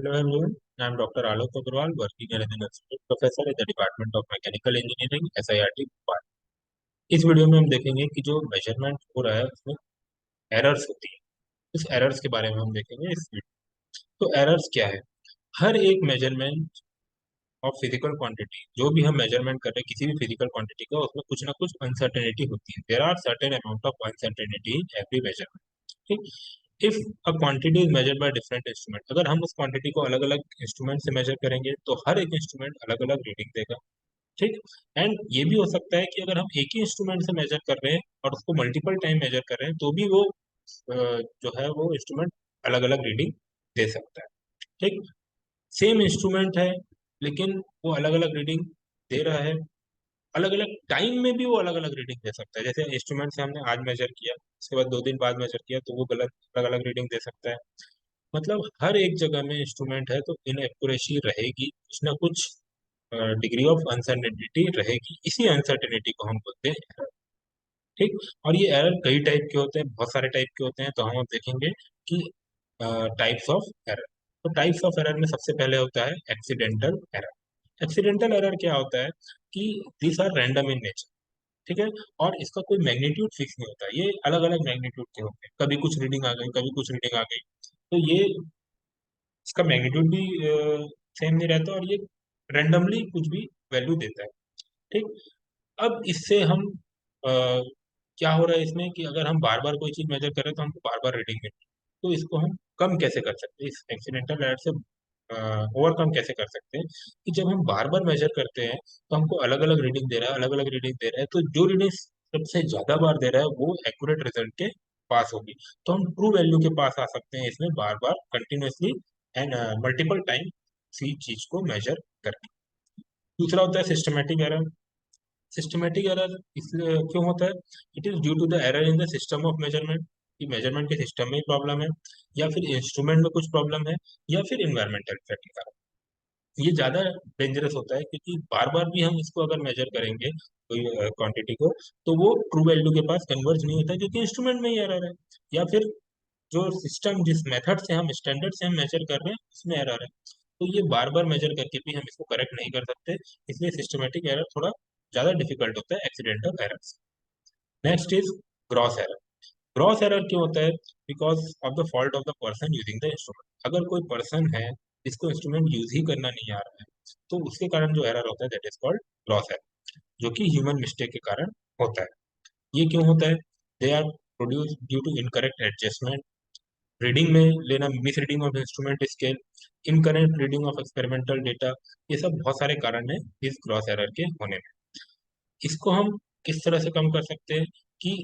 Hello everyone, I am Dr. Alok Agrawal, working as an assistant professor in the Department of Mechanical Engineering, SIRT Bhopal. इस video में हम देखेंगे कि जो measurement हो रहा है उसमें एरर्स होती है। उस एरर्स के बारे में हम देखेंगे इस वीडियो। तो एरर्स क्या है? हर एक मेजरमेंट ऑफ फिजिकल क्वांटिटी, जो भी हम मेजरमेंट कर रहे हैं किसी भी फिजिकल क्वांटिटी का, उसमें कुछ ना कुछ अनसर्टेनिटी होती है। There are certain amount of uncertainty in every measurement. ठीक। If a quantity is measured by different instrument, अगर हम उस क्वांटिटी को अलग अलग इंस्ट्रूमेंट से मेजर करेंगे तो हर एक इंस्ट्रूमेंट अलग अलग रीडिंग देगा। ठीक। एंड ये भी हो सकता है कि अगर हम एक ही इंस्ट्रूमेंट से मेजर कर रहे हैं और उसको मल्टीपल टाइम मेजर कर रहे हैं तो भी वो जो है वो इंस्ट्रूमेंट अलग अलग रीडिंग दे सकता है। ठीक। सेम इंस्ट्रूमेंट है लेकिन वो अलग अलग रीडिंग दे रहा है, अलग अलग टाइम में भी वो अलग अलग रीडिंग दे सकता है। जैसे इंस्ट्रूमेंट से हमने आज मेजर किया, उसके बाद 2 दिन बाद मेजर किया तो वो गलत अलग अलग रीडिंग दे सकता है। मतलब हर एक जगह में इंस्ट्रूमेंट है तो इनएक्यूरेसी रहेगी, कुछ ना कुछ डिग्री ऑफ अनसर्टेनिटी रहेगी। इसी अनसर्टेनिटी को हम बोलते हैं error। ठीक। और ये एरर कई टाइप के होते हैं, बहुत सारे टाइप के होते हैं, तो हम अब देखेंगे कि टाइप्स ऑफ एरर। तो टाइप्स ऑफ एरर में सबसे पहले होता है एक्सीडेंटल एरर। एक्सीडेंटल एरर क्या होता है कि this are random in nature. ठीक है। और इसका कोई मैग्नीट्यूड फिक्स नहीं होता, ये अलग अलग मैग्नीट्यूड के होते हैं, कभी कुछ रीडिंग आ गई, कभी कुछ रीडिंग आ गई। तो ये इसका मैग्नीट्यूड भी सेम नहीं रहता और ये रैंडमली कुछ भी वैल्यू देता है। ठीक। अब इससे हम क्या हो रहा है इसमें कि अगर हम बार बार कोई चीज मेजर करें तो हमको बार बार रीडिंग मिलती है। तो इसको हम कम कैसे कर सकते हैं, इस एक्सीडेंटल एरर से ओवरकम कैसे कर सकते हैं कि जब हम बार बार मेजर करते हैं तो हमको अलग अलग रीडिंग दे रहा है, अलग अलग रीडिंग दे रहा है, तो जो रीडिंग सबसे ज्यादा बार दे रहा है वो एक्यूरेट रिजल्ट के पास होगी। तो हम ट्रू वैल्यू के पास आ सकते हैं इसमें बार बार कंटिन्यूअसली एंड मल्टीपल टाइम सी चीज को मेजर करके। दूसरा होता है सिस्टमेटिक एरर। सिस्टमेटिक एरर इसलिए क्यों होता है? It is due to the error in the system of measurement, कि मेजरमेंट के सिस्टम में ही प्रॉब्लम है, या फिर इंस्ट्रूमेंट में कुछ प्रॉब्लम है, या फिर इन्वायरमेंटल इफेक्ट के कारण। ये ज्यादा डेंजरस होता है क्योंकि बार बार भी हम इसको अगर मेजर करेंगे कोई क्वांटिटी को तो वो ट्रू वैल्यू के पास कन्वर्ज नहीं होता क्योंकि इंस्ट्रूमेंट में ही एरर है, या फिर जो सिस्टम जिस मेथड से हम स्टैंडर्ड से हम मेजर कर रहे हैं उसमें एरर है। तो ये बार बार मेजर करके भी हम इसको करेक्ट नहीं कर सकते, इसलिए सिस्टमेटिक एरर थोड़ा ज्यादा डिफिकल्ट होता है एक्सीडेंटल एरर से। Next is gross error. Gross error क्यों होता है? Because of the fault of the person using the instrument. अगर कोई पर्सन है जिसको इंस्ट्रूमेंट यूज ही करना नहीं आ रहा है तो उसके कारण जो एरर होता है that is called gross error, जो कि ह्यूमन मिस्टेक के कारण होता है। ये क्यों होता है? They are produce due to incorrect adjustment, reading में लेना, miss reading of instrument scale, incorrect reading of experimental data. ये सब बहुत सारे कारण हैं इस क्रॉस एरर के होने में। इसको हम किस तरह से कम कर सकते हैं कि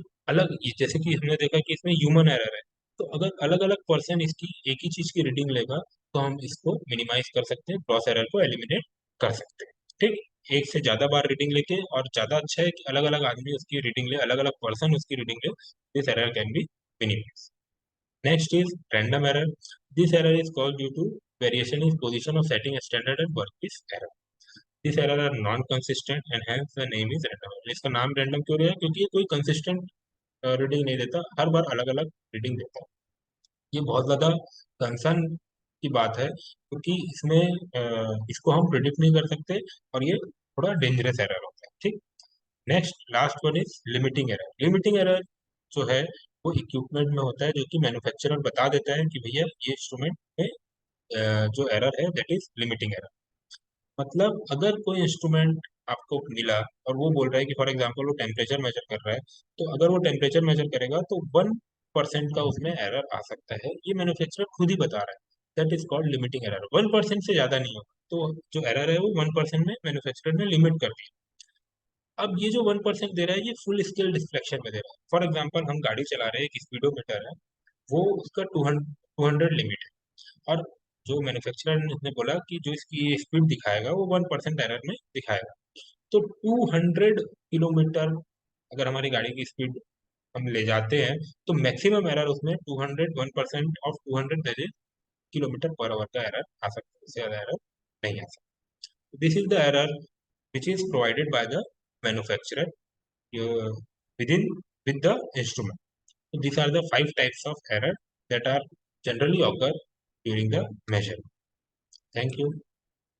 जैसे कि हमने देखा कि इसमें ह्यूमन एरर है, तो अगर अलग अलग पर्सन इसकी एक ही चीज की रीडिंग लेगा तो हम इसको मिनिमाइज कर सकते हैं, क्रॉस एरर को एलिमिनेट कर सकते हैं। ठीक। एक से ज्यादा बार रीडिंग लेके, और ज्यादा अच्छा है कि अलग अलग आदमी उसकी रीडिंग ले, अलग अलग पर्सन उसकी रीडिंग ले, this error can be minimize. Next is random error. This error is caused due to variation in position of setting a standard and workpiece error. This error are non-consistent and hence the name is random error. इसका नाम random क्यों रहा है? क्योंकि ये कोई consistent reading नहीं देता, हर बार अलग अलग रीडिंग देता है। ये बहुत ज्यादा कंसर्न की बात है क्योंकि इसमें इसको हम प्रिडिक्ट नहीं कर सकते और ये थोड़ा डेंजरस एरर होता है। ठीक। Next last one is limiting error. Limiting error जो है वो इक्विपमेंट में होता है, जो कि मैन्युफैक्चरर बता देता है कि भैया ये इंस्ट्रूमेंट में जो एरर है दैट इज लिमिटिंग एरर। मतलब अगर कोई इंस्ट्रूमेंट आपको मिला और वो बोल रहा है कि फॉर एग्जांपल वो टेम्परेचर मेजर कर रहा है, तो अगर वो टेम्परेचर मेजर करेगा तो 1% का उसमें एरर आ सकता है, ये मैन्युफैक्चरर खुद ही बता रहा है। That is called limiting error. 1% से ज्यादा नहीं होगा, तो जो एरर है वो 1% में मैन्युफैक्चरर ने लिमिट कर दिया। अब ये जो 1% दे रहा है ये फुल स्केल डिफ्लेक्शन में दे रहा है। फॉर एग्जाम्पल हम गाड़ी चला रहे हैं, एक स्पीडोमीटर है, वो उसका 200 लिमिट है, और जो मैन्युफैक्चरर ने बोला कि जो इसकी स्पीड दिखाएगा वो 1% एरर में दिखाएगा। तो 200 किलोमीटर अगर हमारी गाड़ी की स्पीड हम ले जाते हैं तो मैक्सिमम एरर उसमें 1% of 200 they they kilometre per hour का एरर आ सकता है, उससे ज्यादा एरर नहीं आ सकता। This is the error which is provided by the manufacturer within with the instrument. So these are the 5 types of error that are generally occur during the measurement. Thank you.